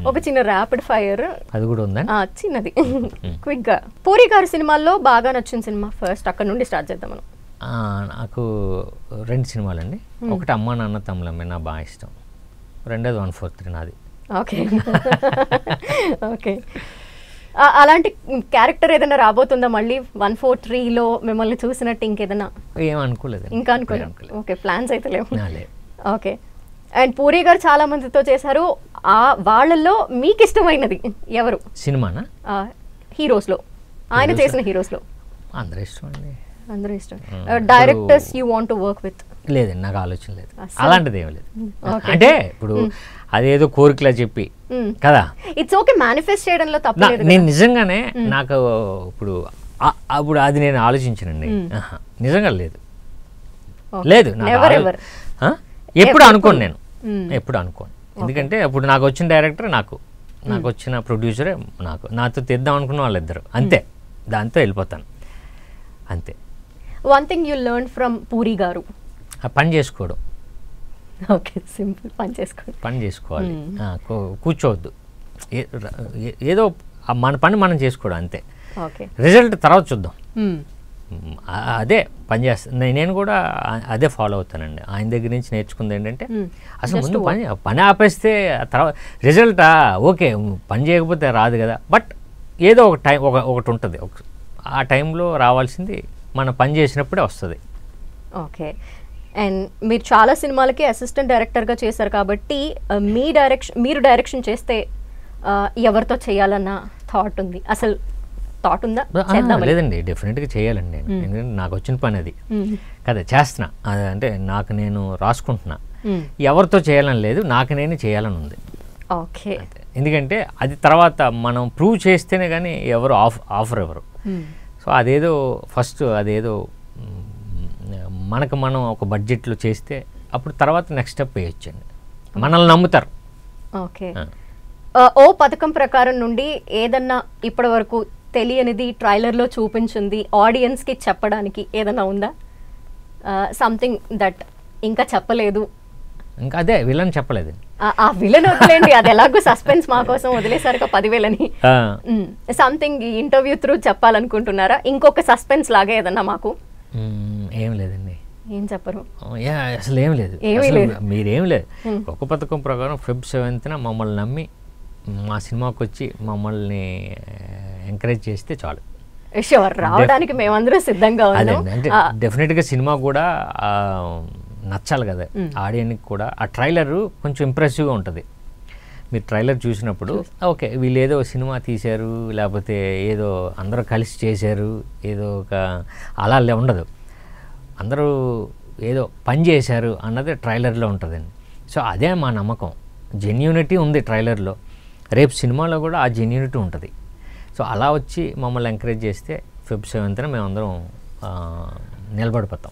ఒక చిన్న rapid fire అది కూడా ఉందా చిన్నది క్విక్ గా పూరి గారి సినిమాల్లో బాగా నచ్చిన సినిమా ఫస్ట్ అక్కడ నుండి స్టార్ట్ చేద్దాం మనం. నాకు రెండు సినిమాలండి. ఒకటి అమ్మా నాన్న తమ్ముళ్ళమ్మే నా బాగా ఇష్టం, రెండోది 143 నాది. ఓకే ఓకే అలాంటి క్యారెక్టర్ ఏదైనా రాబోతుందా మళ్ళీ 143లో మిమ్మల్ని చూసినట్టు ఇంకేదైనా? ఏం అనుకోలేదు, ఇంకా అనుకోలేదు. ఓకే, ప్లాన్స్ అయితే లేవు. ఓకే, అండ్ పూరి గారు చాలా మందితో చేశారు, వాళ్ళల్లో మీకు ఇష్టమైనది ఎవరు సినిమానా? హీరోస్లో ఆయన చేసిన హీరోస్లో అందరూ ఇష్టం అండి. అందరూ ఇష్టం. Directors you want to work with? లేదండి, నాకు ఆలోచన లేదు, అలాంటిది ఏం లేదు. అంటే ఇప్పుడు అదేదో కోరికలా చెప్పి కదా, ఇట్స్ ఓకే, మేనిఫెస్ట్ చేయడంలో తప్పలేదు. నేను నిజంగానే నాకు ఇప్పుడు అప్పుడు అది నేను ఆలోచించానండి, నిజంగా లేదు లేదు ఎప్పుడు అనుకోను, నేను ఎప్పుడు అనుకోను. ఎందుకంటే అప్పుడు నాకు వచ్చిన డైరెక్టర్ నాకు వచ్చిన ప్రొడ్యూసరే నాతో తెద్దాం అనుకున్న వాళ్ళిద్దరు, అంతే, దాంతో వెళ్ళిపోతాను అంతే. One thing you learn from puri గారు? పని చేసుకోవడం. ఓకే, సింపుల్, పని చేసుకోవాలి, కూర్చోవద్దు, ఏదో మన పని మనం చేసుకోవడం అంతే. ఓకే, రిజల్ట్ తర్వాత చూద్దాం. అదే పని చేస్తాను, నేను కూడా అదే ఫాలో అవుతానండి. ఆయన దగ్గర నుంచి నేర్చుకుంది ఏంటంటే అసలు ముందు పని ఆపేస్తే తర్వాత రిజల్టా ఓకే, పని చేయకపోతే రాదు కదా, బట్ ఏదో ఒక టైం ఒకటి ఉంటుంది, ఆ టైంలో రావాల్సింది మనం పని చేసినప్పుడే వస్తుంది. ఓకే, అండ్ మీరు చాలా సినిమాలకి అసిస్టెంట్ డైరెక్టర్గా చేశారు కాబట్టి మీరు డైరెక్షన్ చేస్తే ఎవరితో చేయాలన్న థాట్ ఉంది? అసలు థాట్ ఉందా? లేదండి, డెఫినెట్గా చేయాలండి నేను, ఎందుకంటే నాకు వచ్చిన పని అది కదా, చేస్తున్నా. అంటే నాకు నేను రాసుకుంటున్నా, ఎవరితో చేయాలని లేదు, నాకు నేనే చేయాలని ఉంది. ఓకే, ఎందుకంటే అది తర్వాత మనం ప్రూవ్ చేస్తేనే కానీ ఎవరు ఆఫర్ ఎవరు. సో అదేదో ఫస్ట్ అదేదో మనం ఒక బడ్జెట్లో చేస్తే అప్పుడు తర్వాత నెక్స్ట్ స్టెప్ వేయొచ్చండి, మనల్ని నమ్ముతారు. ఓకే, ఓ పథకం ప్రకారం నుండి ఏదన్నా ఇప్పటి వరకు తెలియనిది ట్రైలర్లో చూపించింది ఆడియన్స్కి చెప్పడానికి ఏదన్నా ఉందా? సంథింగ్ దట్ ఇంకా చెప్పలేదు? ఇంకా అదే విలన్ చెప్పలేదు. ఆ విలన్ వదిలేండి, అది ఎలాగో సస్పెన్స్ మా కోసం వదిలేసరికి 10,000 సంథింగ్ ఇంటర్వ్యూ త్రూ చెప్పాలనుకుంటున్నారా? ఇంకొక సస్పెన్స్ లాగా ఏదన్నా మాకు? ఏం లేదండి. ఏం చెప్పరు? అసలు ఏం లేదు, మీరేం లేదు. ఒక పథకం ప్రకారం Feb 7th మమ్మల్ని నమ్మి మా సినిమాకి వచ్చి మమ్మల్ని ఎంకరేజ్ చేస్తే చాలు. షూర్, రావడానికి మేమందరం సిద్ధంగా ఉన్నాం. అంటే డెఫినెట్గా సినిమా కూడా నచ్చాలి కదా ఆడియన్కి కూడా. ఆ ట్రైలర్ కొంచెం ఇంప్రెసివ్గా ఉంటుంది. మీరు ట్రైలర్ చూసినప్పుడు ఓకే, వీళ్ళు ఏదో సినిమా తీశారు, లేకపోతే ఏదో అందరూ కలిసి చేశారు, ఏదో ఒక అలా ఉండదు, అందరూ ఏదో పని చేశారు అన్నది ట్రైలర్లో ఉంటుందండి. సో అదే మా నమ్మకం, జెన్యూనిటీ ఉంది ట్రైలర్లో, రేపు సినిమాలో కూడా ఆ జెన్యూనిటీ ఉంటుంది. సో అలా వచ్చి మమ్మల్ని ఎంకరేజ్ చేస్తే Feb 7th మేమందరం నిలబడిపోతాం.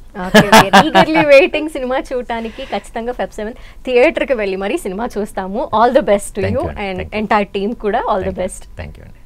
వెయిటింగ్ సినిమా చూడటానికి ఖచ్చితంగా Feb 7 థియేటర్కి వెళ్ళి మరి సినిమా చూస్తాము. All the best to you and entire team కూడా all the best. Thank you అండి.